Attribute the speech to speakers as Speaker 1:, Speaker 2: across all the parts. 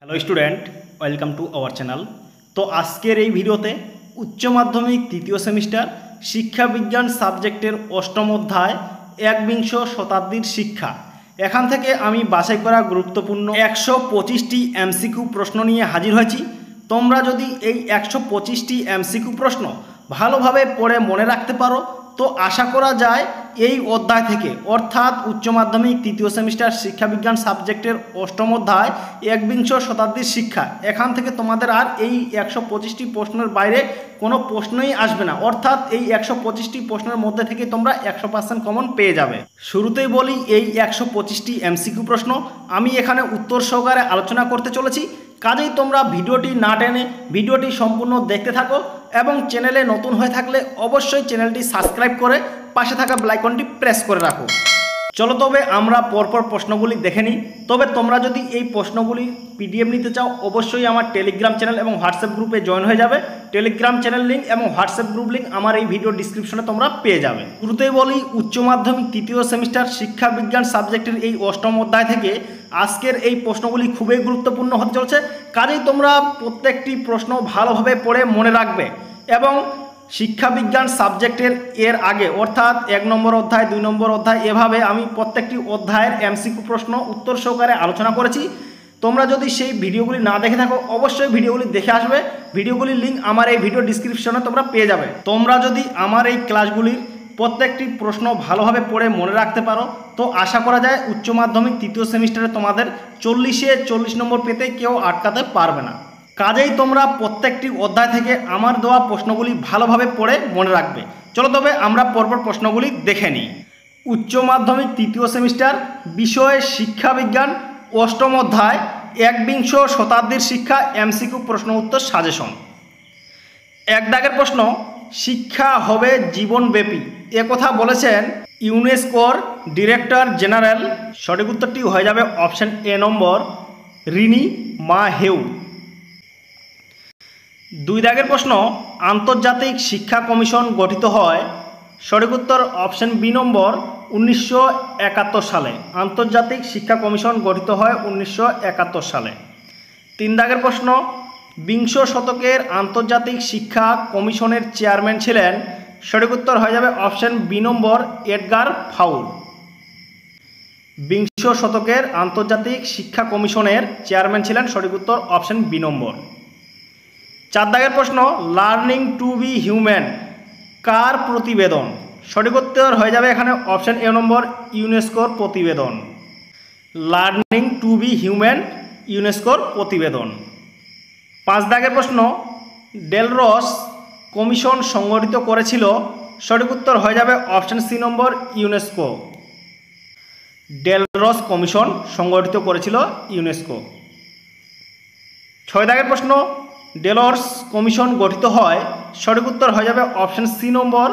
Speaker 1: Hello student, welcome to our channel. তো আজকের এই ভিডিওতে উচ্চ মাধ্যমিক তৃতীয় সেমিস্টার শিক্ষা বিজ্ঞান সাবজেক্টের অষ্টম অধ্যায় একবিংশ শতাব্দীর শিক্ষা, এখান থেকে আমি বাছাই করা গুরুত্বপূর্ণ 125টি এমসিকিউ প্রশ্ন নিয়ে হাজির হয়েছি। তোমরা যদি এই 125টি এমসিকিউ প্রশ্ন ভালোভাবে পড়ে মনে রাখতে পারো তো আশা করা যায় এই অধ্যায় থেকে অর্থাৎ উচ্চ মাধ্যমিক তৃতীয় সেমিস্টার শিক্ষাবিজ্ঞান সাবজেক্টের অষ্টম অধ্যায় একবিংশ শতাব্দীর শিক্ষা, এখান থেকে তোমাদের আর এই 125টি প্রশ্নের বাইরে কোনো প্রশ্নই আসবে না, অর্থাৎ এই 125টি প্রশ্নের মধ্যে থেকে তোমরা 100% কমন পেয়ে যাবে। শুরুতেই বলি এই 125টি এমসিকিউ প্রশ্ন আমি এখানে উত্তর সহকারে আলোচনা করতে চলেছি, কাজেই তোমরা ভিডিওটি না টেনে ভিডিওটি সম্পূর্ণ দেখতে থাকো এবং চ্যানেলে নতুন হয়ে থাকলে অবশ্যই চ্যানেলটি সাবস্ক্রাইব করে পাশে থাকা বেল আইকনটি প্রেস করে রাখো। চলো তবে আমরা পরপর প্রশ্নগুলি দেখে নিই। তবে তোমরা যদি এই প্রশ্নগুলি পিডিএফ নিতে চাও অবশ্যই আমার টেলিগ্রাম চ্যানেল এবং হোয়াটসঅ্যাপ গ্রুপে জয়েন হয়ে যাবে। টেলিগ্রাম চ্যানেল লিঙ্ক এবং হোয়াটসঅ্যাপ গ্রুপ লিঙ্ক আমার এই ভিডিও ডিসক্রিপশনে তোমরা পেয়ে যাবে। শুরুতেই বলি উচ্চ মাধ্যমিক তৃতীয় সেমিস্টার শিক্ষা বিজ্ঞান সাবজেক্টের এই অষ্টম অধ্যায় থেকে আজকের এই প্রশ্নগুলি খুবই গুরুত্বপূর্ণ হতে চলছে, কাজেই তোমরা প্রত্যেকটি প্রশ্ন ভালোভাবে পড়ে মনে রাখবে এবং শিক্ষা বিজ্ঞান সাবজেক্টের এর আগে অর্থাৎ 1 নম্বর অধ্যায় 2 নম্বর অধ্যায় এভাবে আমি প্রত্যেকটি অধ্যায়ের এমসিকিউ প্রশ্ন উত্তর সহকারে আলোচনা করেছি। তোমরা যদি সেই ভিডিওগুলি না দেখে থাকো অবশ্যই ভিডিওগুলি দেখে আসবে, ভিডিওগুলির লিঙ্ক আমার এই ভিডিও ডিসক্রিপশনে তোমরা পেয়ে যাবে। তোমরা যদি আমার এই ক্লাসগুলির প্রত্যেকটি প্রশ্ন ভালোভাবে পড়ে মনে রাখতে পারো তো আশা করা যায় উচ্চ মাধ্যমিক তৃতীয় সেমিস্টারে তোমাদের 40-এ 40 নম্বর পেতে কেউ আটকাতে পারবে না। কাজেই তোমরা প্রত্যেকটি অধ্যায় থেকে আমার দেওয়া প্রশ্নগুলি ভালোভাবে পড়ে মনে রাখবে। চলো তবে আমরা পরপর প্রশ্নগুলি দেখে নিই। উচ্চ মাধ্যমিক তৃতীয় সেমিস্টার বিষয় শিক্ষা বিজ্ঞান অষ্টম অধ্যায় একবিংশ শতাব্দীর শিক্ষা এমসিকিউ প্রশ্ন উত্তর সাজেশন। 1 দাগের প্রশ্ন, শিক্ষা হবে জীবনব্যাপী একথা বলেছেন ইউনেস্কোর ডিরেক্টর জেনারেল। সঠিক উত্তরটি হয়ে যাবে অপশন এ নম্বর রিনি মা হেউ। 2 দাগের প্রশ্ন, আন্তর্জাতিক শিক্ষা কমিশন গঠিত হয়। সঠিক উত্তর অপশন বি নম্বর 1971 সালে। আন্তর্জাতিক শিক্ষা কমিশন গঠিত হয় 1971 সালে। 3 দাগের প্রশ্ন, বিংশ শতকের আন্তর্জাতিক শিক্ষা কমিশনের চেয়ারম্যান ছিলেন। সঠিক উত্তর হয়ে যাবে অপশন বি নম্বর এডগার ফাউল। বিংশ শতকের আন্তর্জাতিক শিক্ষা কমিশনের চেয়ারম্যান ছিলেন। সঠিক উত্তর অপশন বি নম্বর। 4 দাগের প্রশ্ন, লার্নিং টু বি হিউম্যান কার প্রতিবেদন। সঠিক উত্তর হয়ে যাবে এখানে অপশন এ নম্বর ইউনেস্কোর প্রতিবেদন। লার্নিং টু বি হিউম্যান ইউনেস্কোর প্রতিবেদন। 5 দাগের প্রশ্ন, ডেলরস কমিশন সংগঠিত করেছিল। সঠিক উত্তর হয়ে যাবে অপশন সি নম্বর ইউনেস্কো। ডেলরস কমিশন সংগঠিত করেছিল ইউনেস্কো। 6 দাগের প্রশ্ন, ডেলরস কমিশন গঠিত হয়। সঠিক উত্তর হয়ে যাবে অপশন সি নম্বর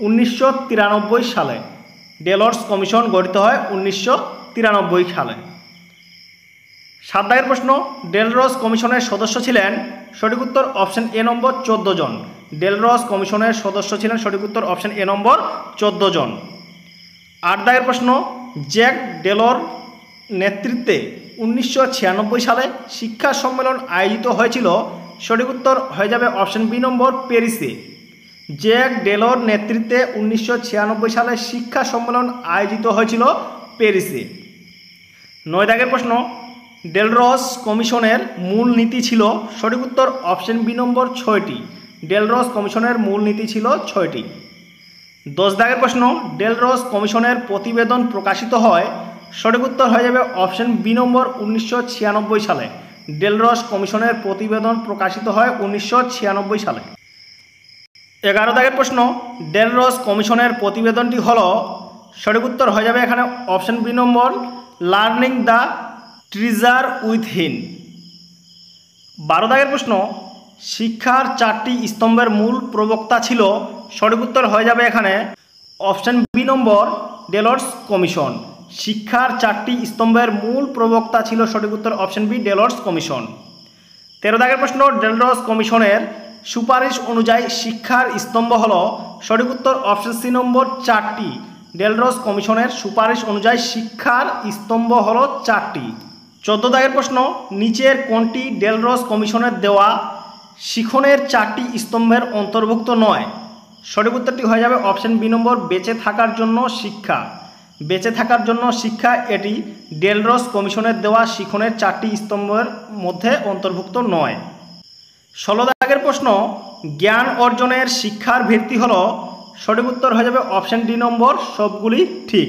Speaker 1: 1993 সালে। ডেলরস কমিশন গঠিত হয় 1993 সালে। 7 দাগের প্রশ্ন, ডেলরস কমিশনের সদস্য ছিলেন। সঠিক উত্তর অপশন এ নম্বর 14 জন। ডেলরস কমিশনের সদস্য ছিলেন। সঠিক উত্তর অপশন এ নম্বর 14 জন। 8 দাগের প্রশ্ন, জ্যাক ডেলর নেতৃত্বে 1996 সালে শিক্ষা সম্মেলন আয়োজিত হয়েছিল। সঠিক উত্তর হয়ে যাবে অপশন বি নম্বর প্যারিসে। জ্যাক ডেলর নেতৃত্বে 1996 সালে শিক্ষা সম্মেলন আয়োজিত হয়েছিল প্যারিসে। 9 দাগের প্রশ্ন, ডেলরস কমিশনের মূল নীতি ছিল। সঠিক উত্তর অপশন বি নম্বর 6টি। ডেলরস কমিশনের মূল নীতি ছিল 6টি। 10 দাগের প্রশ্ন, ডেলরস কমিশনের প্রতিবেদন প্রকাশিত হয়। সঠিক উত্তর হয়ে যাবে অপশন বি নম্বর 1996 সালে। ডেলরস কমিশনের প্রতিবেদন প্রকাশিত হয় 1996 সালে। 11 দাগের প্রশ্ন, ডেলরস কমিশনের প্রতিবেদনটি হল। সঠিক উত্তর হয়ে যাবে এখানে option B number learning the treasure within. 12 দাগের প্রশ্ন, শিক্ষার 4টি স্তম্ভের মূল প্রবক্তা ছিল। সঠিক উত্তর হয়ে যাবে এখানে অপশন বি নম্বর ডেলরস কমিশন। শিক্ষার 4টি স্তম্ভের মূল প্রবক্তা ছিল। সঠিক উত্তর অপশন বি ডেলরস কমিশন। 13 দাগের প্রশ্ন, ডেলরস কমিশনের সুপারিশ অনুযায়ী শিক্ষার স্তম্ভ হল। সঠিক উত্তর অপশন সি নম্বর 4টি। ডেলরস কমিশনের সুপারিশ অনুযায়ী শিক্ষার স্তম্ভ হল 4টি। 14 দাগের প্রশ্ন, নিচের কোনটি ডেলরস কমিশনের দেওয়া শিখনের 4টি স্তম্ভের অন্তর্ভুক্ত নয়? সঠিক উত্তরটি হয়ে যাবে অপশন বি নম্বর, বেঁচে থাকার জন্য শিক্ষা। বেঁচে থাকার জন্য শিক্ষা এটি ডেলরস কমিশনের দেওয়া শিখনের 4টি স্তম্ভের মধ্যে অন্তর্ভুক্ত নয়। 16 দাগের প্রশ্ন, জ্ঞান অর্জনের শিক্ষার ভিত্তি হলো? সঠিক উত্তর হয়ে যাবে অপশন ডি নম্বর, সবগুলি ঠিক।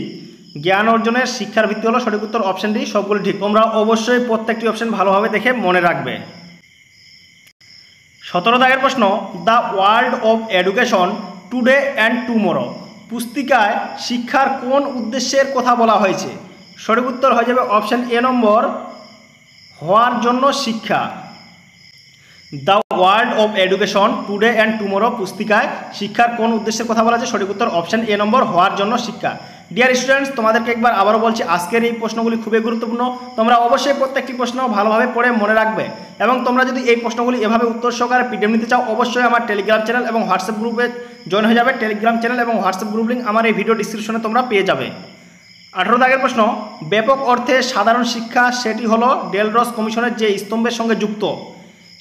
Speaker 1: জ্ঞান অর্জনের শিক্ষার ভিত্তি হলো সঠিক উত্তর অপশন ডি, সবগুলি ঠিক। তোমরা অবশ্যই প্রত্যেকটি অপশন ভালোভাবে দেখে মনে রাখবে। 17 দাগের প্রশ্ন, the world of education today and tomorrow পুস্তিকায় শিক্ষার কোন উদ্দেশ্যের কথা বলা হয়েছে? সঠিক উত্তর হয়ে যাবে অপশন এ নম্বর, হওয়ার জন্য শিক্ষা। The world of education today and tomorrow পুস্তিকায় শিক্ষার কোন উদ্দেশ্যের কথা বলা আছে? সঠিক উত্তর অপশন এ নম্বর, হওয়ার জন্য শিক্ষা। ডিয়ার স্টুডেন্টস, তোমাদেরকে একবার আবারও বলছি, আজকের এই প্রশ্নগুলি খুবই গুরুত্বপূর্ণ। তোমরা অবশ্যই প্রত্যেকটি প্রশ্ন ভালোভাবে পড়ে মনে রাখবে এবং তোমরা যদি এই প্রশ্নগুলি এভাবে উত্তর সহকারে পিডিএফ নিতে চাও, অবশ্যই আমার টেলিগ্রাম চ্যানেল এবং হোয়াটসঅ্যাপ গ্রুপে জয়েন হয়ে যাবে। টেলিগ্রাম চ্যানেল এবং হোয়াটসঅ্যাপ গ্রুপ লিঙ্ক আমার এই ভিডিও ডিসক্রিপশনে তোমরা পেয়ে যাবে। 18 দাগের প্রশ্ন, ব্যাপক অর্থে সাধারণ শিক্ষা সেটি হলো ডেলরস কমিশনের যে স্তম্ভের সঙ্গে যুক্ত,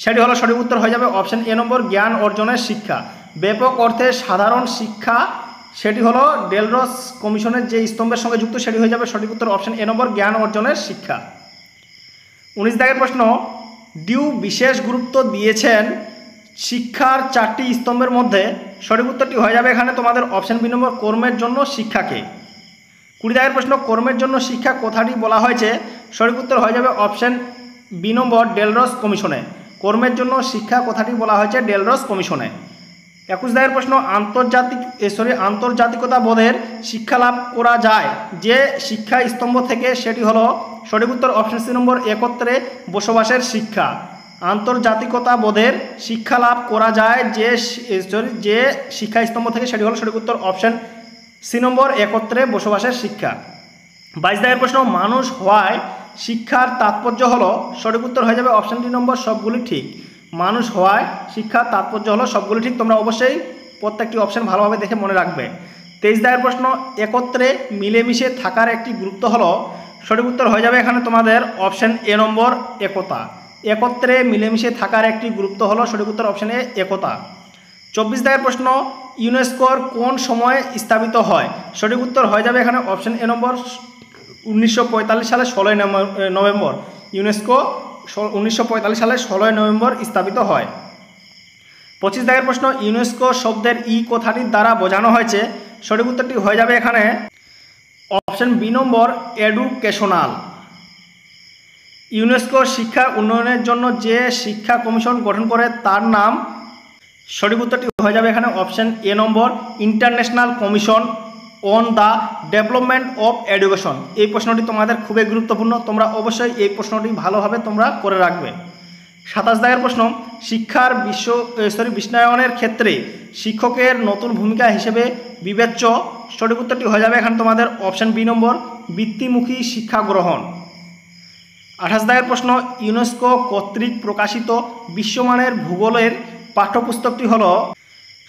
Speaker 1: সেটি হলো সঠিক উত্তর হয়ে যাবে অপশন এ নম্বর, জ্ঞান অর্জনের শিক্ষা। ব্যাপক অর্থে সাধারণ শিক্ষা সেটি হলো ডেলরস কমিশনের যে স্তম্ভের সঙ্গে যুক্ত, সেটি হয়ে যাবে সঠিক উত্তর অপশন এ নম্বর, জ্ঞান অর্জনের শিক্ষা। 19 দাগের প্রশ্ন, ডিউ বিশেষ গুরুত্ব দিয়েছেন শিক্ষার 4টি স্তম্ভের মধ্যে? সঠিক উত্তরটি হয়ে যাবে এখানে তোমাদের অপশন বি নম্বর, কর্মের জন্য শিক্ষাকে। 20 দাগের প্রশ্ন, কর্মের জন্য শিক্ষা কথাটি বলা হয়েছে? সঠিক উত্তর হয়ে যাবে অপশন বি নম্বর, ডেলরস কমিশনে। কর্মের জন্য শিক্ষা কথাটি বলা হয়েছে ডেলরস কমিশনে। 21 দাগের প্রশ্ন, আন্তর্জাতিকতা বোধের শিক্ষা লাভ করা যায় যে শিক্ষা স্তম্ভ থেকে, সেটি হলো সঠিক উত্তর অপশন সি নম্বর, একত্রে বসবাসের শিক্ষা। আন্তর্জাতিকতা বোধের শিক্ষা লাভ করা যায় যে শিক্ষা স্তম্ভ থেকে, সেটি হলো সঠিক উত্তর অপশন সি নম্বর, একত্রে বসবাসের শিক্ষা। 22 দাগের প্রশ্ন, মানুষ হওয়ায় শিক্ষার তাৎপর্য হলো? সঠিক উত্তর হয়ে যাবে অপশন ডি নম্বর, সবগুলি ঠিক। মানুষ হওয়ায় শিক্ষার তাৎপর্য হলো সবগুলি ঠিক। তোমরা অবশ্যই প্রত্যেকটি অপশন ভালোভাবে দেখে মনে রাখবে। 23 দাগের প্রশ্ন, একত্রে মিলেমিশে থাকার একটি গুরুত্ব হলো? সঠিক উত্তর হয়ে যাবে এখানে তোমাদের অপশন এ নম্বর, একতা। একত্রে মিলেমিশে থাকার একটি গুরুত্ব হলো সঠিক উত্তর অপশন এ, একতা। 24 দাগের প্রশ্ন, ইউনেস্কোর কোন সময়ে স্থাপিত হয়? সঠিক উত্তর হয়ে যাবে এখানে অপশন এ নম্বর, 1945 সালে 16 নভেম্বর। ইউনেস্কো 1945 সালে 16 নভেম্বর স্থাপিত হয়। 25 দাগের প্রশ্ন, ইউনেস্কো শব্দের ই কথাটির দ্বারা বোঝানো হয়েছে? সঠিক উত্তরটি হয়ে যাবে এখানে অপশন বি নম্বর, এডুকেশনাল। ইউনেস্কো শিক্ষা উন্নয়নের জন্য যে শিক্ষা কমিশন গঠন করে তার নাম? সঠিক উত্তরটি হয়ে যাবে এখানে option A number, international commission on the development of education. এই প্রশ্নটি তোমাদের খুবই গুরুত্বপূর্ণ, তোমরা অবশ্যই এই প্রশ্নটি ভালোভাবে তোমরা করে রাখবে। 27 দাগের প্রশ্ন, শিক্ষার বিশ্বায়নের ক্ষেত্রে শিক্ষকের নতুন ভূমিকা হিসেবে বিবেচ্য? সঠিক উত্তরটি হয়ে যাবে এখানে তোমাদের অপশন বি নম্বর, বৃত্তিমুখী শিক্ষা গ্রহণ। 28 দাগের প্রশ্ন, ইউনেস্কো কর্তৃক প্রকাশিত বিশ্বমানের ভূগোলের পাঠ্যপুস্তকটি হলো?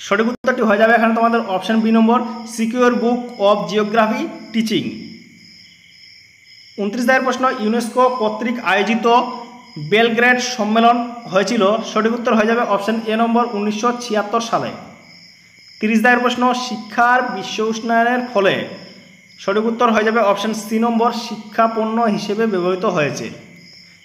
Speaker 1: সঠিক উত্তরটি হয়ে যাবে এখানে তোমাদের option B number, secure book of geography teaching. 29 দাগের প্রশ্ন, ইউনেস্কো কর্তৃক আয়োজিত বেলগ্রেড সম্মেলন হয়েছিল? সঠিক উত্তর হয়ে যাবে অপশন এ নম্বর, 1976 সালে। 30 দাগের প্রশ্ন, শিক্ষার বিশ্ব উষ্ণায়নের ফলে? সঠিক উত্তর হয়ে যাবে অপশন সি নম্বর, শিক্ষাপণ্য হিসেবে ব্যবহৃত হয়েছে।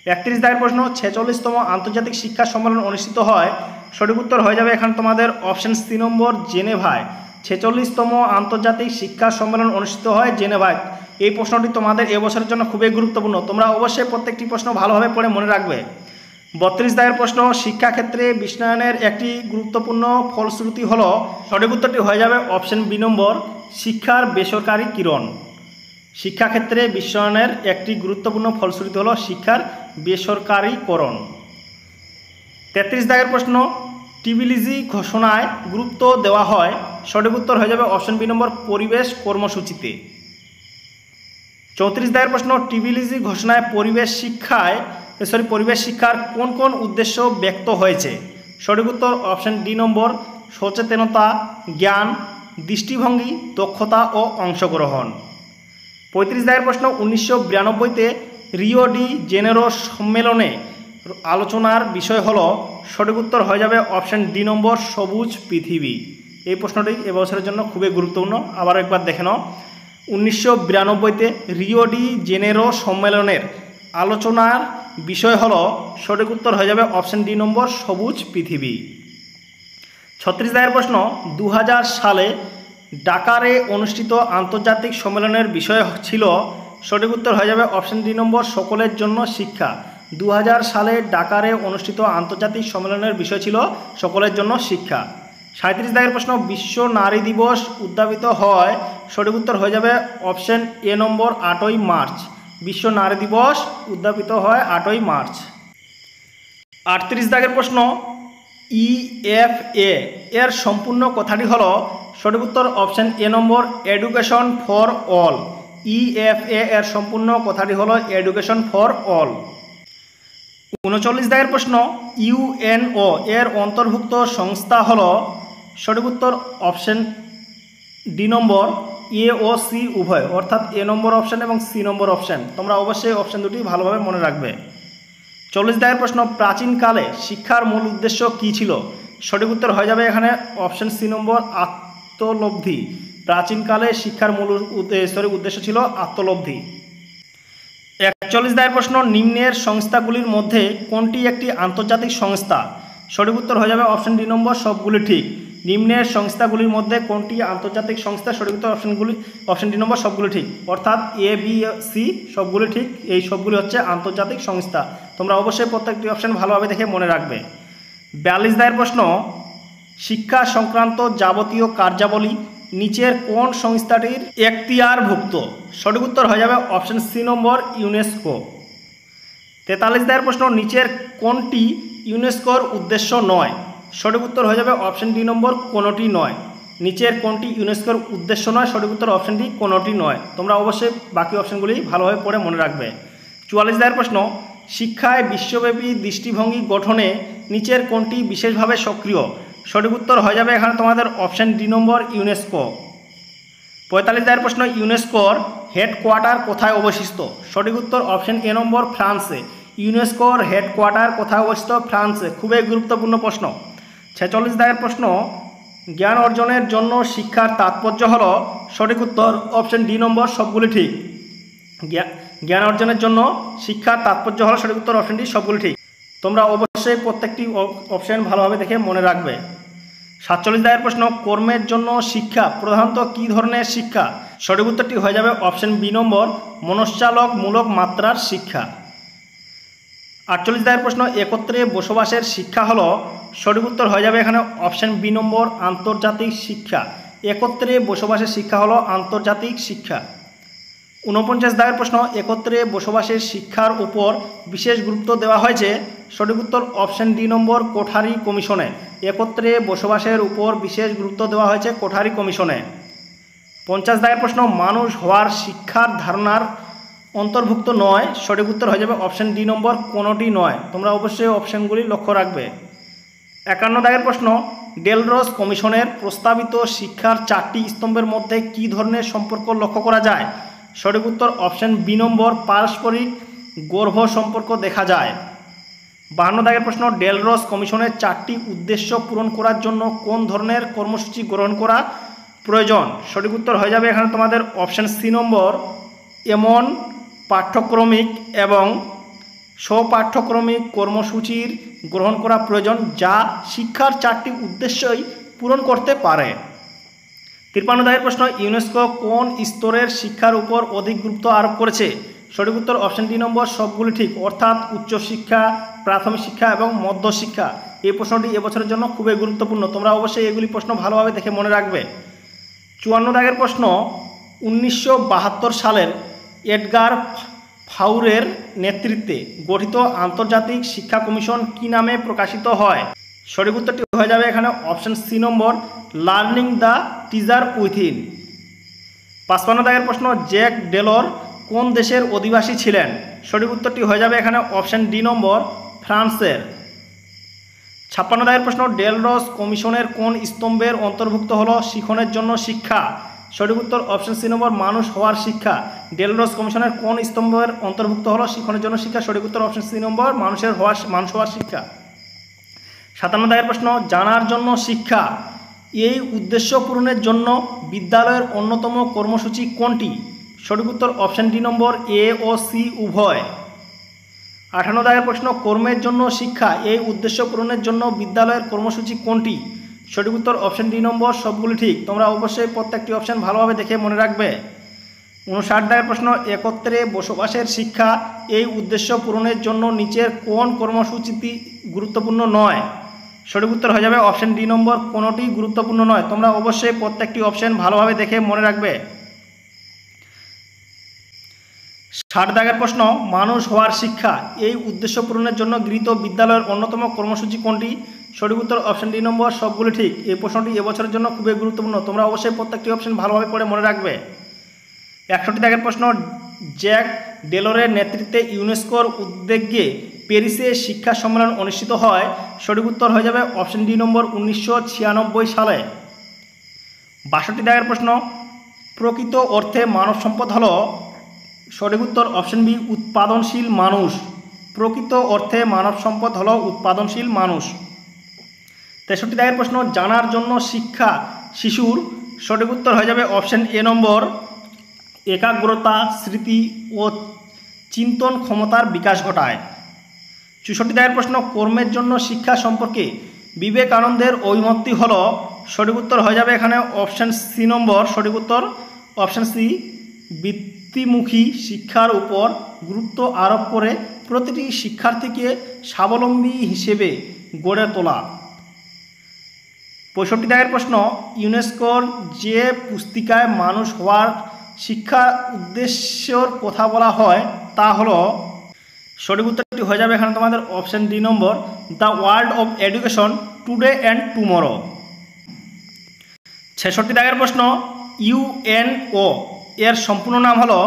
Speaker 1: 31 দাগের প্রশ্ন, 46তম আন্তর্জাতিক শিক্ষা সম্মেলন অনুষ্ঠিত হয়? সঠিক উত্তর হয়ে যাবে এখানে তোমাদের অপশন সি নম্বর, জেনেভায়। 46তম আন্তর্জাতিক শিক্ষা সম্মেলন অনুষ্ঠিত হয় জেনেভায়। এই প্রশ্নটি তোমাদের এবছরের জন্য খুবই গুরুত্বপূর্ণ, তোমরা অবশ্যই প্রত্যেকটি প্রশ্ন ভালোভাবে পড়ে মনে রাখবে। 32 দাগের প্রশ্ন, শিক্ষাক্ষেত্রে বিশ্বায়নের একটি গুরুত্বপূর্ণ ফলশ্রুতি হলো? সঠিক উত্তরটি হয়ে যাবে অপশন বি নম্বর, শিক্ষার বেসরকারীকরণ। শিক্ষাক্ষেত্রে বিশ্বায়নের একটি গুরুত্বপূর্ণ ফলশ্রুতি হলো শিক্ষার বেসরকারীকরণ। 33 দাগের প্রশ্ন, টিবিলিজি ঘোষণায় গুরুত্ব দেওয়া হয়? সঠিক উত্তর হয়ে যাবে অপশন বি নম্বর, পরিবেশ কর্মসূচিতে। 34 দাগের প্রশ্ন, টিবিলিজি ঘোষণায় পরিবেশ শিক্ষার কোন কোন উদ্দেশ্য ব্যক্ত হয়েছে? সঠিক উত্তর অপশন ডি নম্বর, সচেতনতা, জ্ঞান, দৃষ্টিভঙ্গি, দক্ষতা ও অংশগ্রহণ। 35 দাগের প্রশ্ন, 1992-তে রিও ডি জেনেরো সম্মেলনে আলোচনার বিষয় হলো, সঠিক উত্তর হয়ে যাবে অপশন ডি নম্বর সবুজ পৃথিবী। এই প্রশ্নটি এবছরের জন্য খুবই গুরুত্বপূর্ণ। আবার একবার দেখে নাও, 1992তে রিও ডি জেনেরো সম্মেলনের আলোচনার বিষয় হলো, সঠিক উত্তর হয়ে যাবে অপশন ডি নম্বর সবুজ পৃথিবী। 36 দাগের প্রশ্ন, 2000 সালে ডাকারে অনুষ্ঠিত আন্তর্জাতিক সম্মেলনের বিষয় ছিল, সঠিক উত্তর হয়ে যাবে অপশন ডি নম্বর সকলের জন্য শিক্ষা। 2000 সালে ডাকারে অনুষ্ঠিত আন্তর্জাতিক সম্মেলনের বিষয় ছিল সকলের জন্য শিক্ষা। 37 দাগের প্রশ্ন, বিশ্ব নারী দিবস উদ্যাপিত হয়, সঠিক উত্তর হয়ে যাবে অপশন এ নম্বর 8ই মার্চ। বিশ্ব নারী দিবস উদ্যাপিত হয় 8ই মার্চ। 38 দাগের প্রশ্ন, EFA এর সম্পূর্ণ কথাটি হলো, সঠিক উত্তর option A number education for all. EFA এর সম্পূর্ণ কথাটি হলো এডুকেশন ফর অল। 39 দাগের প্রশ্ন, UNO এর অন্তর্ভুক্ত সংস্থা হলো, সঠিক উত্তর অপশন ডি নম্বর এ ও সি উভয়, অর্থাৎ এ নম্বর অপশন এবং সি নম্বর অপশন। তোমরা অবশ্যই অপশন দুটি ভালোভাবে মনে রাখবে। 40 দাগের প্রশ্ন, প্রাচীনকালে শিক্ষার মূল উদ্দেশ্য কী ছিল, সঠিক উত্তর হয়ে যাবে এখানে অপশন সি নম্বর আত্মলব্ধি। প্রাচীনকালে শিক্ষার মূল উদ্দেশ্য ছিল আত্মলব্ধি। 41 দাগের প্রশ্ন, নিম্নের সংস্থাগুলির মধ্যে কোনটি একটি আন্তর্জাতিক সংস্থা, সঠিক উত্তর হয়ে যাবে অপশন ডি নম্বর সবগুলি ঠিক। নিম্নের সংস্থাগুলির মধ্যে কোনটি আন্তর্জাতিক সংস্থা, সঠিক উত্তর অপশন ডি নম্বর সবগুলি ঠিক, অর্থাৎ এ বি সি সবগুলি ঠিক। এই সবগুলি হচ্ছে আন্তর্জাতিক সংস্থা। তোমরা অবশ্যই প্রত্যেকটি অপশন ভালোভাবে দেখে মনে রাখবে। 42 দাগের প্রশ্ন, শিক্ষা সংক্রান্ত যাবতীয় কার্যাবলী নিচের কোন সংস্থাটির এখতিয়ারভুক্ত, সঠিক উত্তর হয়ে যাবে অপশন সি নম্বর ইউনেস্কো। 43 দাগের প্রশ্ন, নিচের কোনটি ইউনেস্কোর উদ্দেশ্য নয়, সঠিক উত্তর হয়ে যাবে অপশন ডি নম্বর কোনোটি নয়। নিচের কোনটি ইউনেস্কোর উদ্দেশ্য নয়, সঠিক উত্তর অপশন ডি কোনোটি নয়। তোমরা অবশ্যই বাকি অপশনগুলি ভালোভাবে পড়ে মনে রাখবে। 44 দাগের প্রশ্ন, শিক্ষায় বিশ্বব্যাপী দৃষ্টিভঙ্গি গঠনে নিচের কোনটি বিশেষভাবে সক্রিয়, সঠিক উত্তর হয়ে যাবে এখানে তোমাদের অপশন ডি নম্বর ইউনেস্কো। 45 দাগের প্রশ্ন, ইউনেস্কোর হেডকোয়ার্টার কোথায় অবস্থিত, সঠিক উত্তর অপশন এ নম্বর ফ্রান্সে। ইউনেস্কোর হেডকোয়ার্টার কোথায় অবস্থিত, ফ্রান্সে। খুবই গুরুত্বপূর্ণ প্রশ্ন। 46 দাগের প্রশ্ন, জ্ঞান অর্জনের জন্য শিক্ষার তাৎপর্য হলো, সঠিক উত্তর অপশন ডি নম্বর সবগুলি ঠিক। জ্ঞান অর্জনের জন্য শিক্ষার তাৎপর্য হলো, সঠিক উত্তর অপশন ডি সবগুলি ঠিক। তোমরা অবশ্যই প্রত্যেকটি অপশন ভালোভাবে দেখে মনে রাখবে। 47 দাগের প্রশ্ন, কর্মের জন্য শিক্ষা প্রধানত কী ধরনের শিক্ষা, সঠিক উত্তরটি হয়ে যাবে অপশন বি নম্বর মনশ্চালকমূলক মাত্রার শিক্ষা। 48 দাগের প্রশ্ন, একত্রে বসবাসের শিক্ষা হলো, সঠিক উত্তর হয়ে যাবে এখানে অপশন বি নম্বর আন্তর্জাতিক শিক্ষা। একত্রে বসবাসের শিক্ষা হলো আন্তর্জাতিক শিক্ষা। 49 দাগের প্রশ্ন, একত্রে বসবাসের শিক্ষার উপর বিশেষ গুরুত্ব দেওয়া হয়েছে, সঠিক উত্তর অপশন ডি নম্বর কোঠারি কমিশনে। একত্রে বসবাসের উপর বিশেষ গুরুত্ব দেওয়া হয়েছে কোঠারি কমিশনে। 50 দাগের প্রশ্ন, মানুষ হওয়ার শিক্ষার ধারণার অন্তর্ভুক্ত নয়, সঠিক উত্তর হয়ে যাবে অপশন ডি নম্বর কোনোটি নয়। তোমরা অবশ্যই অপশনগুলি লক্ষ্য রাখবে। 51 দাগের প্রশ্ন, ডেলরস কমিশনের প্রস্তাবিত শিক্ষার 4টি স্তম্ভের মধ্যে কী ধরনের সম্পর্ক লক্ষ্য করা যায়, সঠিক উত্তর অপশন বি নম্বর পারস্পরিক গর্ভ সম্পর্ক দেখা যায়। 52 দাগের প্রশ্ন, ডেলরস কমিশনের 4টি উদ্দেশ্য পূরণ করার জন্য কোন ধরনের কর্মসূচি গ্রহণ করা প্রয়োজন, সঠিক উত্তর হয়ে যাবে এখানে তোমাদের অপশন সি নম্বর এমন পাঠ্যক্রমিক এবং স্বপাঠ্যক্রমিক কর্মসূচির গ্রহণ করা প্রয়োজন যা শিক্ষার 4টি উদ্দেশ্যই পূরণ করতে পারে। 53 দাগের প্রশ্ন, ইউনেস্কো কোন স্তরের শিক্ষার উপর অধিক গুরুত্ব আরোপ করেছে, সঠিক উত্তর অপশন ডি নম্বর সবগুলি ঠিক, অর্থাৎ উচ্চশিক্ষা, প্রাথমিক শিক্ষা এবং মধ্যশিক্ষা। এই প্রশ্নটি এবছরের জন্য খুবই গুরুত্বপূর্ণ। তোমরা অবশ্যই এগুলি প্রশ্ন ভালোভাবে দেখে মনে রাখবে। 54 দাগের প্রশ্ন, 1972 সালের এডগার ফাউরের নেতৃত্বে গঠিত আন্তর্জাতিক শিক্ষা কমিশন কী নামে প্রকাশিত হয়, সঠিক উত্তরটি হয়ে যাবে এখানে option C number learning the teacher within. 55 দাগের প্রশ্ন, জ্যাক ডেলর কোন দেশের অধিবাসী ছিলেন, সঠিক উত্তরটি হয়ে যাবে এখানে অপশন ডি নম্বর ফ্রান্সের। 56 দাগের প্রশ্ন, ডেলরস কমিশনের কোন স্তম্ভের অন্তর্ভুক্ত হলো শিখনের জন্য শিক্ষা, সঠিক উত্তর অপশন সি নম্বর মানুষ হওয়ার শিক্ষা। ডেলরস কমিশনের কোন স্তম্ভের অন্তর্ভুক্ত হলো শিক্ষণের জন্য শিক্ষা? সঠিক উত্তর অপশন সি নম্বর মানুষ হওয়ার শিক্ষা। 57 দাগের প্রশ্ন, জানার জন্য শিক্ষা এই উদ্দেশ্য পূরণের জন্য বিদ্যালয়ের অন্যতম কর্মসূচি কোনটি? সঠিক উত্তর অপশন ডি নম্বর এ ও সি উভয়। 58 দাগের প্রশ্ন, কর্মের জন্য শিক্ষা এই উদ্দেশ্য পূরণের জন্য বিদ্যালয়ের কর্মসূচি কোনটি? সঠিক উত্তর অপশন ডি নম্বর সবগুলি ঠিক। তোমরা অবশ্যই প্রত্যেকটি অপশন ভালোভাবে দেখে মনে রাখবে। 59 দাগের প্রশ্ন, একত্রে বসবাসের শিক্ষা এই উদ্দেশ্য পূরণের জন্য নিচের কোন কর্মসূচিটি গুরুত্বপূর্ণ নয়? সঠিক উত্তর হয়ে যাবে অপশন ডি নম্বর কোনোটি গুরুত্বপূর্ণ নয়। তোমরা অবশ্যই প্রত্যেকটি অপশন ভালোভাবে দেখে মনে রাখবে। 60 দাগের প্রশ্ন, মানুষ হওয়ার শিক্ষা এই উদ্দেশ্য পূরণের জন্য গৃহীত বিদ্যালয়ের অন্যতম কর্মসূচি কোনটি? সঠিক উত্তর অপশন ডি নম্বর সবগুলি ঠিক। এই প্রশ্নটি এবছরের জন্য খুবই গুরুত্বপূর্ণ। তোমরা অবশ্যই প্রত্যেকটি অপশন ভালোভাবে পড়ে মনে রাখবে। 61 দাগের প্রশ্ন, জ্যাক ডেলরের নেতৃত্বে ইউনেস্কোর উদ্যোগে প্যারিসে শিক্ষা সম্মেলন অনুষ্ঠিত হয়। সঠিক উত্তর হয়ে যাবে অপশন ডি নম্বর 1996 সালে। 62 দাগের প্রশ্ন, প্রকৃত অর্থে মানব সম্পদ হল? সঠিক উত্তর অপশন বি উৎপাদনশীল মানুষ। প্রকৃত অর্থে মানব সম্পদ হল উৎপাদনশীল মানুষ। 63 দাগের প্রশ্ন, জানার জন্য শিক্ষা শিশুর? সঠিক উত্তর হয়ে যাবে অপশন এ নম্বর একাগ্রতা, স্মৃতি ও চিন্তন ক্ষমতার বিকাশ ঘটায়। 64 দাগের প্রশ্ন, কর্মের জন্য শিক্ষা সম্পর্কে বিবেকানন্দের ঐমত্যি হল? সঠিক উত্তর হয়ে যাবে এখানে অপশন সি নম্বর। সঠিক উত্তর অপশন সি বৃত্তিমুখী শিক্ষার উপর গুরুত্ব আরোপ করে প্রতিটি শিক্ষার্থীকে স্বাবলম্বী হিসেবে গড়ে তোলা। 65 দাগের প্রশ্ন, ইউনেস্কোর যে পুস্তিকায় মানুষ হওয়ার শিক্ষা উদ্দেশ্যের কথা বলা হয় তা হলো? সঠিক উত্তরটি হয়ে যাবে এখানে তোমাদের option D number the world of education today and tomorrow. 66 দাগের প্রশ্ন, ইউএনও এর সম্পূর্ণ নাম হলো?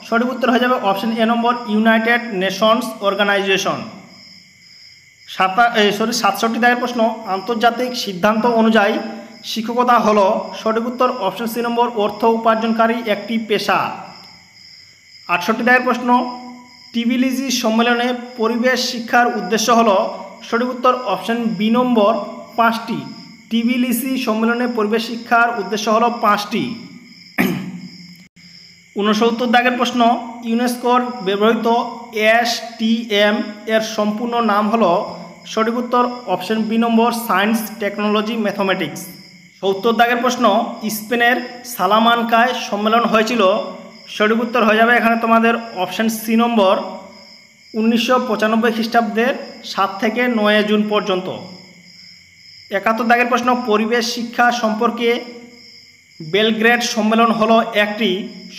Speaker 1: সঠিক উত্তর হয়ে যাবে option A number United Nations Organisation. 67 দাগের প্রশ্ন, আন্তর্জাতিক সিদ্ধান্ত অনুযায়ী শিক্ষকতা হলো? সঠিক উত্তর অপশন সি নম্বর অর্থ উপার্জনকারী একটি পেশা। 68 দাগের প্রশ্ন, টিবিলিজি সম্মেলনে পরিবেশ শিক্ষার উদ্দেশ্য হলো? সঠিক উত্তর অপশন বি নম্বর 5টি। টিবিলিজি সম্মেলনে পরিবেশ শিক্ষার উদ্দেশ্য হলো 5টি। 69 দাগের প্রশ্ন, ইউনেস্কোর ব্যবহৃত এসটিএম এর সম্পূর্ণ নাম হলো? সঠিক উত্তর অপশন বি নম্বর সায়েন্স, টেকনোলজি, ম্যাথমেটিক্স। 70 দাগের প্রশ্ন, স্পেনের সালামানকায় সম্মেলন হয়েছিল? সঠিক উত্তর হয়ে যাবে এখানে তোমাদের অপশন সি নম্বর 1995 খ্রিস্টাব্দের 7 থেকে 9 জুন পর্যন্ত। 71 দাগের প্রশ্ন, পরিবেশ শিক্ষা সম্পর্কে বেলগ্রেড সম্মেলন হলো একটি?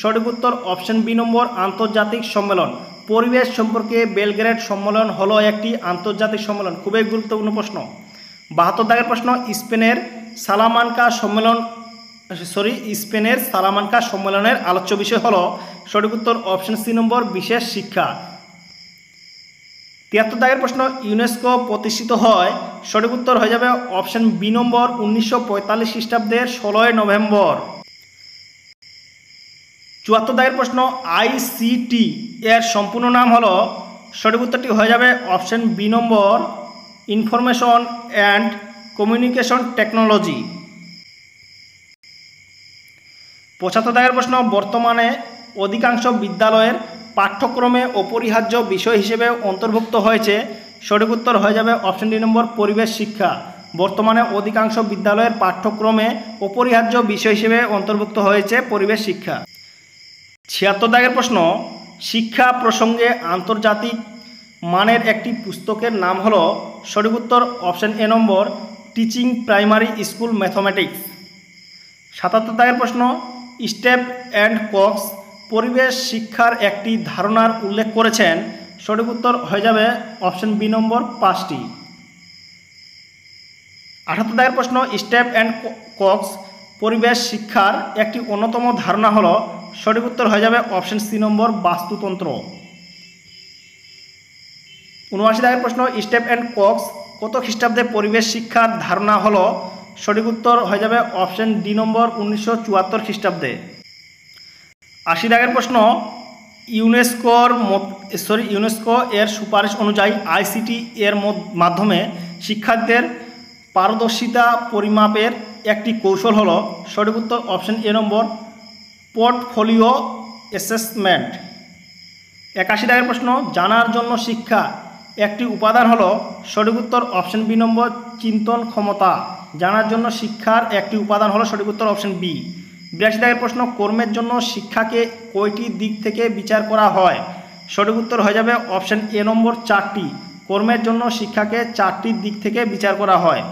Speaker 1: সঠিক উত্তর অপশন বি নম্বর আন্তর্জাতিক সম্মেলন। পরিবেশ সম্পর্কে বেলগ্রেড সম্মেলন হলো একটি আন্তর্জাতিক সম্মেলন। খুবই গুরুত্বপূর্ণ প্রশ্ন। 72 দাগের প্রশ্ন, স্পেনের সালামানকা সম্মেলনের আলোচ্য বিষয় হলো? সঠিক উত্তর অপশন সি নম্বর বিশেষ শিক্ষা। 73 দাগের প্রশ্ন, ইউনেস্কো প্রতিষ্ঠিত হয়? সঠিক উত্তর হয়ে যাবে অপশন বি নম্বর 1945 খ্রিস্টাব্দের 16 নভেম্বর। 74 দাগের প্রশ্ন, আইসিটি এর সম্পূর্ণ নাম হলো? সঠিক উত্তরটি হয়ে যাবে option B number information and communication technology. 75 দাগের প্রশ্ন, বর্তমানে অধিকাংশ বিদ্যালয়ের পাঠ্যক্রমে অপরিহার্য বিষয় হিসেবে অন্তর্ভুক্ত হয়েছে? সঠিক উত্তর হয়ে যাবে অপশন ডি নম্বর পরিবেশ শিক্ষা। বর্তমানে অধিকাংশ বিদ্যালয়ের পাঠ্যক্রমে অপরিহার্য বিষয় হিসেবে অন্তর্ভুক্ত হয়েছে পরিবেশ শিক্ষা। 76 দাগের প্রশ্ন, শিক্ষা প্রসঙ্গে আন্তর্জাতিক মানের একটি পুস্তকের নাম হলো? সঠিক উত্তর option A number teaching primary school mathematics. 77 দাগের প্রশ্ন, স্টেপ অ্যান্ড কক্স পরিবেশ শিক্ষার একটি ধারণার উল্লেখ করেছেন? সঠিক উত্তর হয়ে যাবে অপশন বি নম্বর 5টি। 78 দাগের প্রশ্ন, স্টেপ অ্যান্ড কক্স পরিবেশ শিক্ষার একটি অন্যতম ধারণা হলো? সঠিক উত্তর হয়ে যাবে অপশন সি নম্বর বাস্তুতন্ত্র। 79 দাগের প্রশ্ন, স্টেপ অ্যান্ড কক্স কত খ্রিস্টাব্দে পরিবেশ শিক্ষার ধারণা হলো? সঠিক উত্তর হয়ে যাবে অপশন ডি নম্বর 1974 খ্রিস্টাব্দে। 80 দাগের প্রশ্ন, ইউনেস্কো এর সুপারিশ অনুযায়ী আইসিটি এর মাধ্যমে শিক্ষার্থীদের পারদর্শিতা পরিমাপের একটি কৌশল হলো। সঠিক উত্তর option A number portfolio assessment. 81 দাগের প্রশ্ন, জানার জন্য শিক্ষা একটি উপাদান হলো। সঠিক উত্তর অপশন বি নম্বর চিন্তন ক্ষমতা। জানার জন্য শিক্ষার একটি উপাদান হলো। সঠিক উত্তর অপশন বি। 82 দাগের প্রশ্ন, কর্মের জন্য শিক্ষাকে কয়টি দিক থেকে বিচার করা হয়? সঠিক উত্তর হয়ে যাবে অপশন এ নম্বর 4টি। কর্মের জন্য শিক্ষাকে 4টি দিক থেকে বিচার করা হয়।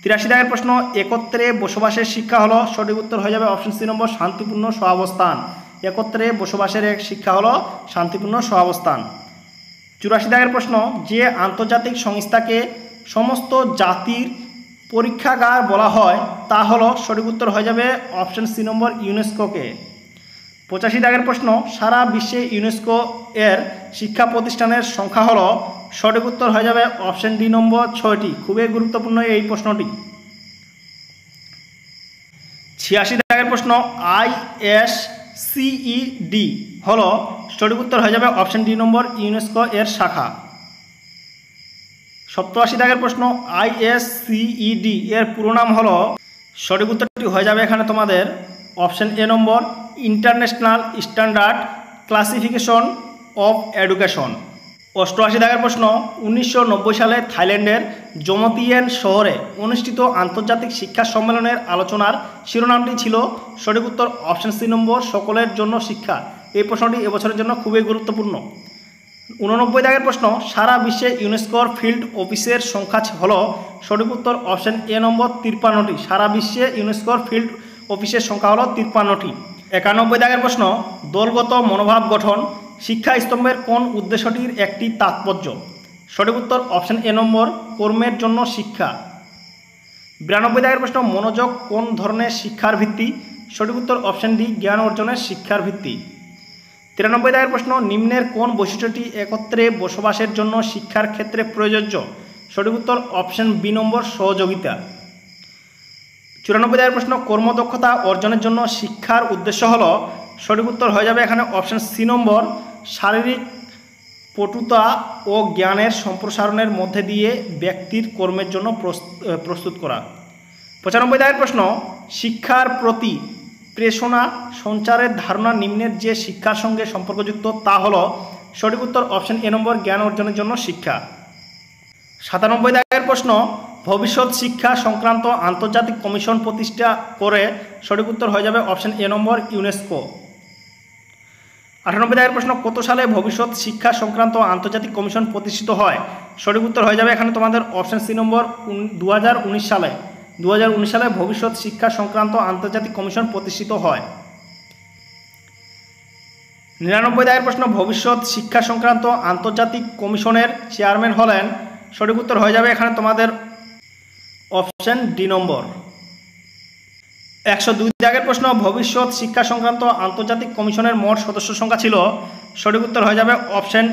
Speaker 1: 83 দাগের প্রশ্ন, একত্রে বসবাসের শিক্ষা হলো। সঠিক উত্তর হয়ে যাবে অপশন সি নম্বর শান্তিপূর্ণ সহাবস্থান। একত্রে বসবাসের এক শিক্ষা হলো শান্তিপূর্ণ সহাবস্থান। 84 দাগের প্রশ্ন, যে আন্তর্জাতিক সংস্থাকে সমস্ত জাতির পরীক্ষাগার বলা হয় তা হলো। সঠিক উত্তর হয়ে যাবে অপশন সি নম্বর ইউনেস্কোকে। 85 দাগের প্রশ্ন, সারা বিশ্বে ইউনেস্কো এর শিক্ষা প্রতিষ্ঠানের সংখ্যা হলো। সঠিক উত্তর হয়ে যাবে অপশন ডি নম্বর 6টি। খুবই গুরুত্বপূর্ণ এই প্রশ্নটি। 86 দাগের প্রশ্ন, ISCED হলো। সঠিক উত্তর হয়ে যাবে অপশন ডি নম্বর ইউনেস্কো এর শাখা। 87 দাগের প্রশ্ন, ISCED এর পুরো নাম হলো। সঠিক উত্তরটি হয়ে যাবে এখানে তোমাদের option A number international standard classification of education. 88 দাগের প্রশ্ন, 1990 সালে থাইল্যান্ডের জমতিয়ান শহরে অনুষ্ঠিত আন্তর্জাতিক শিক্ষা সম্মেলনের আলোচনার শিরোনামটি ছিল। সঠিক উত্তর অপশন সি নম্বর সকলের জন্য শিক্ষা। এই প্রশ্নটি এবছরের জন্য খুবই গুরুত্বপূর্ণ। 89 দাগের প্রশ্ন, সারা বিশ্বে ইউনেস্কোর ফিল্ড অফিসের সংখ্যা হলো। সঠিক উত্তর অপশন এ নম্বর 53টি। সারা বিশ্বে ইউনেস্কোর ফিল্ড অফিসের সংখ্যা হলো 53টি। 91 দাগের প্রশ্ন, দলগত মনোভাব গঠন শিক্ষা স্তম্ভের কোন উদ্দেশ্যটির একটি তাৎপর্য? সঠিক উত্তর অপশন এ নম্বর কর্মের জন্য শিক্ষা। 92 দাগের প্রশ্ন, মনোযোগ কোন ধরনের শিক্ষার ভিত্তি? সঠিক উত্তর অপশন ডি জ্ঞান অর্জনের শিক্ষার ভিত্তি। 93 দাগের প্রশ্ন, নিম্নের কোন বৈশিষ্ট্যটি একত্রে বসবাসের জন্য শিক্ষার ক্ষেত্রে প্রযোজ্য? সঠিক উত্তর অপশন বি নম্বর সহযোগিতা। 94 দাগের প্রশ্ন, কর্মদক্ষতা অর্জনের জন্য শিক্ষার উদ্দেশ্য হলো। সঠিক উত্তর হয়ে যাবে এখানে অপশন সি নম্বর শারীরিক পটুতা ও জ্ঞানের সম্প্রসারণের মধ্যে দিয়ে ব্যক্তির কর্মের জন্য প্রস্তুত করা। 95 দাগের প্রশ্ন, শিক্ষার প্রতি প্রেরণা সঞ্চারের ধারণা নিম্নের যে শিক্ষার সঙ্গে সম্পর্কযুক্ত তা হলো। সঠিক উত্তর অপশন এ নম্বর জ্ঞান অর্জনের জন্য শিক্ষা। 97 দাগের প্রশ্ন, ভবিষ্যৎ শিক্ষা সংক্রান্ত আন্তর্জাতিক কমিশন প্রতিষ্ঠা করে। সঠিক উত্তর হয়ে যাবে অপশন এ নম্বর ইউনেস্কো। 98 দাগের প্রশ্ন, কত সালে ভবিষ্যৎ শিক্ষা সংক্রান্ত আন্তর্জাতিক কমিশন প্রতিষ্ঠিত হয়? সঠিক উত্তর হয়ে যাবে এখানে তোমাদের অপশন সি নম্বর 2019 সালে। 2019 সালে ভবিষ্যৎ শিক্ষা সংক্রান্ত আন্তর্জাতিক কমিশন প্রতিষ্ঠিত হয়। 99 দাগের প্রশ্ন, ভবিষ্যৎ শিক্ষা সংক্রান্ত আন্তর্জাতিক কমিশনের চেয়ারম্যান হলেন। সঠিক উত্তর হয়ে যাবে এখানে তোমাদের অপশন ডি নম্বর। 102 দাগের প্রশ্ন, ভবিষ্যৎ শিক্ষা সংক্রান্ত আন্তর্জাতিক কমিশনের মোট সদস্য সংখ্যা ছিল। সঠিক উত্তর হয়ে যাবে অপশন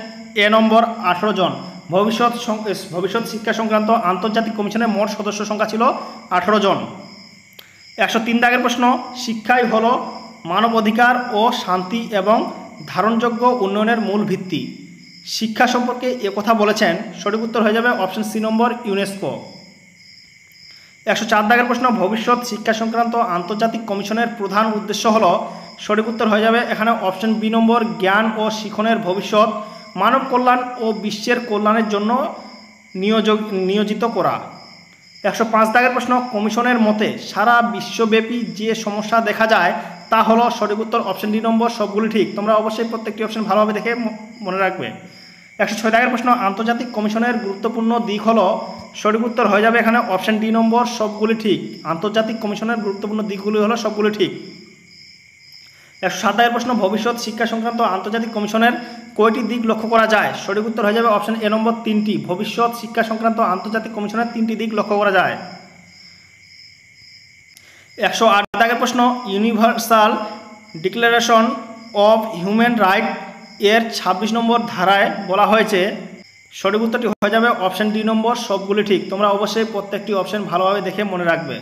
Speaker 1: এ নম্বর 18 জন। ভবিষ্যৎ শিক্ষা সংক্রান্ত আন্তর্জাতিক কমিশনের মোট সদস্য সংখ্যা ছিল 18 জন। 103 দাগের প্রশ্ন, শিক্ষাই হলো মানব অধিকার ও শান্তি এবং ধারণযোগ্য উন্নয়নের মূল ভিত্তি। শিক্ষা সম্পর্কে একথা বলেছেন। সঠিক উত্তর হয়ে যাবে অপশন সি নম্বর ইউনেস্কো। 104 দাগের প্রশ্ন, ভবিষ্যৎ শিক্ষা সংক্রান্ত আন্তর্জাতিক কমিশনের প্রধান উদ্দেশ্য হলো। সঠিক উত্তর হয়ে যাবে এখানে অপশন বি নম্বর জ্ঞান ও শিক্ষণের ভবিষ্যৎ মানব কল্যাণ ও বিশ্বের কল্যাণের জন্য নিয়োজিত করা। 105 দাগের প্রশ্ন, কমিশনের মতে সারা বিশ্বব্যাপী যে সমস্যা দেখা যায় তা হলো। সঠিক উত্তর অপশন ডি নম্বর সবগুলি ঠিক। তোমরা অবশ্যই প্রত্যেকটি অপশন ভালোভাবে দেখে মনে রাখবে। 106 দাগের প্রশ্ন, আন্তর্জাতিক কমিশনের গুরুত্বপূর্ণ দিক হলো। সঠিক উত্তর হয়ে যাবে এখানে অপশন ডি নম্বর সবগুলি ঠিক। আন্তর্জাতিক কমিশনের গুরুত্বপূর্ণ দিকগুলি হলো সবগুলি ঠিক। 107 দাগের প্রশ্ন, ভবিষ্যৎ শিক্ষা সংক্রান্ত আন্তর্জাতিক কমিশনের কয়টি দিক লক্ষ্য করা যায়? সঠিক উত্তর হয়ে যাবে অপশন এ নম্বর 3টি। ভবিষ্যৎ শিক্ষা সংক্রান্ত আন্তর্জাতিক কমিশনের 3টি দিক লক্ষ্য করা যায়। 108 দাগের প্রশ্ন, universal declaration of human right এর 26 নম্বর ধারায় বলা হয়েছে। সঠিক উত্তরটি হয়ে যাবে অপশন ডি নম্বর সবগুলি ঠিক। তোমরা অবশ্যই প্রত্যেকটি অপশন ভালোভাবে দেখে মনে রাখবে।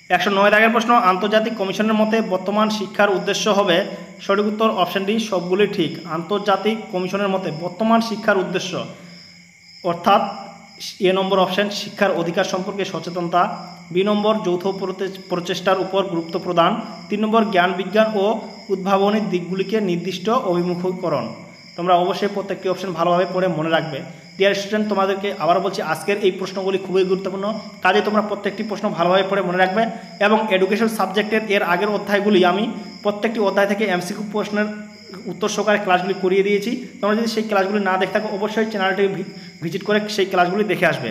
Speaker 1: 109 দাগের প্রশ্ন, আন্তর্জাতিক কমিশনের মতে বর্তমান শিক্ষার উদ্দেশ্য হবে। সঠিক উত্তর অপশন ডি, সবগুলি ঠিক। আন্তর্জাতিক কমিশনের মতে বর্তমান শিক্ষার উদ্দেশ্য অর্থাৎ এ নম্বর অপশন শিক্ষার অধিকার সম্পর্কে সচেতনতা, বি নম্বর যৌথ প্রচেষ্টার উপর গুরুত্ব প্রদান, 3 নম্বর জ্ঞান বিজ্ঞান ও উদ্ভাবনের দিকগুলিকে নির্দিষ্ট অভিমুখীকরণ। তোমরা অবশ্যই প্রত্যেকটি অপশন ভালোভাবে পড়ে মনে রাখবে। ডিয়ার স্টুডেন্ট, তোমাদেরকে আবারও বলছি আজকের এই প্রশ্নগুলি খুবই গুরুত্বপূর্ণ, কাজে তোমরা প্রত্যেকটি প্রশ্ন ভালোভাবে পড়ে মনে রাখবে। এবং এডুকেশন সাবজেক্টের এর আগের অধ্যায়গুলি আমি প্রত্যেকটি অধ্যায় থেকে এমসিকিউ প্রশ্নের উত্তর সহকারে ক্লাসগুলি করিয়ে দিয়েছি। তোমরা যদি সেই ক্লাসগুলি না দেখে থাকো অবশ্যই চ্যানেলটি ভিজিট করে সেই ক্লাসগুলি দেখে আসবে।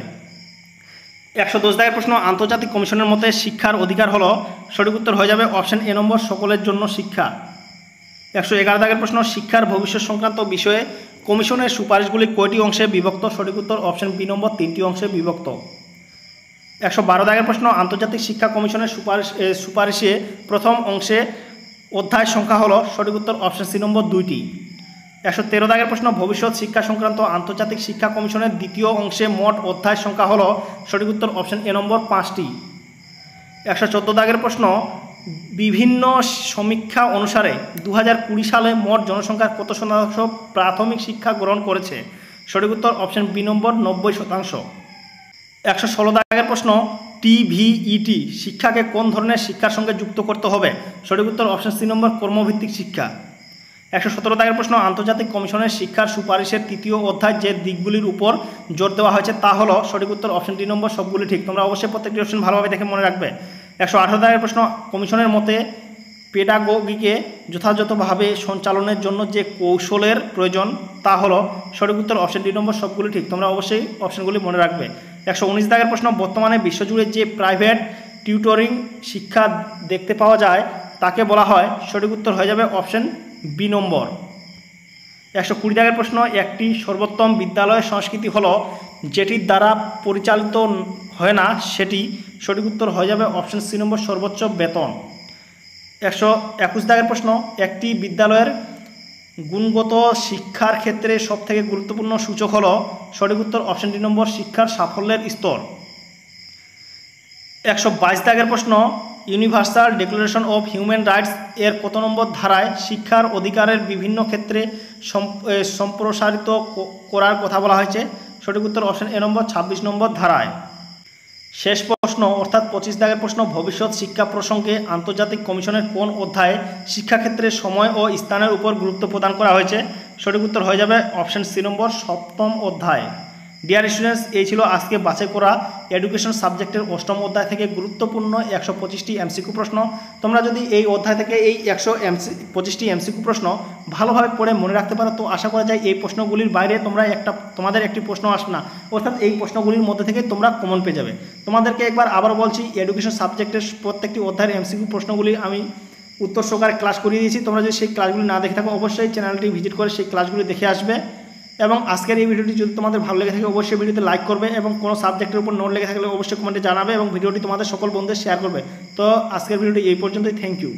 Speaker 1: 110 দাগের প্রশ্ন, আন্তর্জাতিক কমিশনের মতে শিক্ষার অধিকার হলো। সঠিক উত্তর হয়ে যাবে অপশন এ নম্বর সকলের জন্য শিক্ষা। 111 দাগের প্রশ্ন, শিক্ষার ভবিষ্যৎ সংক্রান্ত বিষয়ে কমিশনের সুপারিশগুলি কয়টি অংশে বিভক্ত। সঠিক উত্তর অপশন বি নম্বর 3টি অংশে বিভক্ত। 112 দাগের প্রশ্ন, আন্তর্জাতিক শিক্ষা কমিশনের সুপারিশে প্রথম অংশে অধ্যায় সংখ্যা হলো। সঠিক উত্তর অপশন সি নম্বর 2টি। 113 দাগের প্রশ্ন, ভবিষ্যৎ শিক্ষা সংক্রান্ত আন্তর্জাতিক শিক্ষা কমিশনের দ্বিতীয় অংশে মোট অধ্যায় সংখ্যা হলো। সঠিক উত্তর অপশন এ নম্বর 5টি। 114 দাগের প্রশ্ন, বিভিন্ন সমীক্ষা অনুসারে 2020 সালে মোট জনসংখ্যার কত শতাংশ প্রাথমিক শিক্ষা গ্রহণ করেছে। সঠিক উত্তর অপশন বি নম্বর 90%। 116 দাগের প্রশ্ন, টিভিইটি শিক্ষাকে কোন ধরনের শিক্ষার সঙ্গে যুক্ত করতে হবে। সঠিক উত্তর অপশন সি নম্বর কর্মভিত্তিক শিক্ষা। 117 দাগের প্রশ্ন, আন্তর্জাতিক কমিশনের শিক্ষার সুপারিশের তৃতীয় অধ্যায় যে দিকগুলির উপর জোর দেওয়া হয়েছে তা হলো। সঠিক উত্তর অপশন ডি নম্বর সবগুলি ঠিক। তোমরা অবশ্যই প্রত্যেকটি অপশন ভালোভাবে দেখে মনে রাখবে। 118 দাগের প্রশ্ন, কমিশনের মতে পেডাগোগিকে যথাযথভাবে সঞ্চালনের জন্য যে কৌশলের প্রয়োজন তা হলো। সঠিক উত্তর অপশন ডি নম্বর সবগুলি ঠিক। তোমরা অবশ্যই অপশনগুলি মনে রাখবে। 119 দাগের প্রশ্ন, বর্তমানে বিশ্বজুড়ে যে প্রাইভেট টিউটরিং শিক্ষা দেখতে পাওয়া যায় তাকে বলা হয়। সঠিক উত্তর হয়ে যাবে অপশন বি নম্বর। 120 দাগের প্রশ্ন, একটি সর্বোত্তম বিদ্যালয়ের সংস্কৃতি হলো যেটির দ্বারা পরিচালিত হয় না সেটি। সঠিক উত্তর হয়ে যাবে অপশন সি নম্বর সর্বোচ্চ বেতন। 121 দাগের প্রশ্ন, একটি বিদ্যালয়ের গুণগত শিক্ষার ক্ষেত্রে সবথেকে গুরুত্বপূর্ণ সূচক হলো। সঠিক উত্তর অপশন ডি নম্বর শিক্ষার সাফল্যের স্তর। 122 দাগের প্রশ্ন, universal declaration of human rights এর কত নম্বর ধারায় শিক্ষার অধিকারের বিভিন্ন ক্ষেত্রে সম্প্রসারিত করার কথা বলা হয়েছে। সঠিক উত্তর অপশন এ নম্বর 26 নম্বর ধারায়। শেষ প্রশ্ন অর্থাৎ 25 দাগের প্রশ্ন, ভবিষ্যৎ শিক্ষা প্রসঙ্গে আন্তর্জাতিক কমিশনের কোন অধ্যায়ে শিক্ষাক্ষেত্রে সময় ও স্থানের উপর গুরুত্ব প্রদান করা হয়েছে। সঠিক উত্তর হয়ে যাবে অপশন সি নম্বর 7ম অধ্যায়। ডিয়ার স্টুডেন্টস, এই ছিল আজকে বাছাই করা এডুকেশন সাবজেক্টের 8ম অধ্যায় থেকে গুরুত্বপূর্ণ 125টি এমসিকিউ প্রশ্ন। তোমরা যদি এই অধ্যায় থেকে এই 125টি এমসিকিউ প্রশ্ন ভালোভাবে পড়ে মনে রাখতে পারো তো আশা করা যায় এই প্রশ্নগুলির বাইরে তোমাদের একটি প্রশ্ন আসবে না, অর্থাৎ এই প্রশ্নগুলির মধ্যে থেকে তোমরা কমন পেয়ে যাবে। তোমাদেরকে একবার আবার বলছি, এডুকেশন সাবজেক্টের প্রত্যেকটি অধ্যায়ের এমসিকিউ প্রশ্নগুলি আমি উত্তর সহকারে ক্লাস করিয়ে দিয়েছি। তোমরা যদি সেই ক্লাসগুলি না দেখে থাকো অবশ্যই চ্যানেলটি ভিজিট করে সেই ক্লাসগুলি দেখে আসবে। এবং আজকের এই ভিডিওটি যদি তোমাদের ভালো লেগে থাকে অবশ্যই ভিডিওতে লাইক করবে এবং কোনো সাবজেক্টের উপর নোট লেগে থাকলে অবশ্যই কমেন্টে জানাবে এবং ভিডিওটি তোমাদের সকল বন্ধুদের শেয়ার করবে। তো আজকের ভিডিওটি এই পর্যন্তই। Thank you.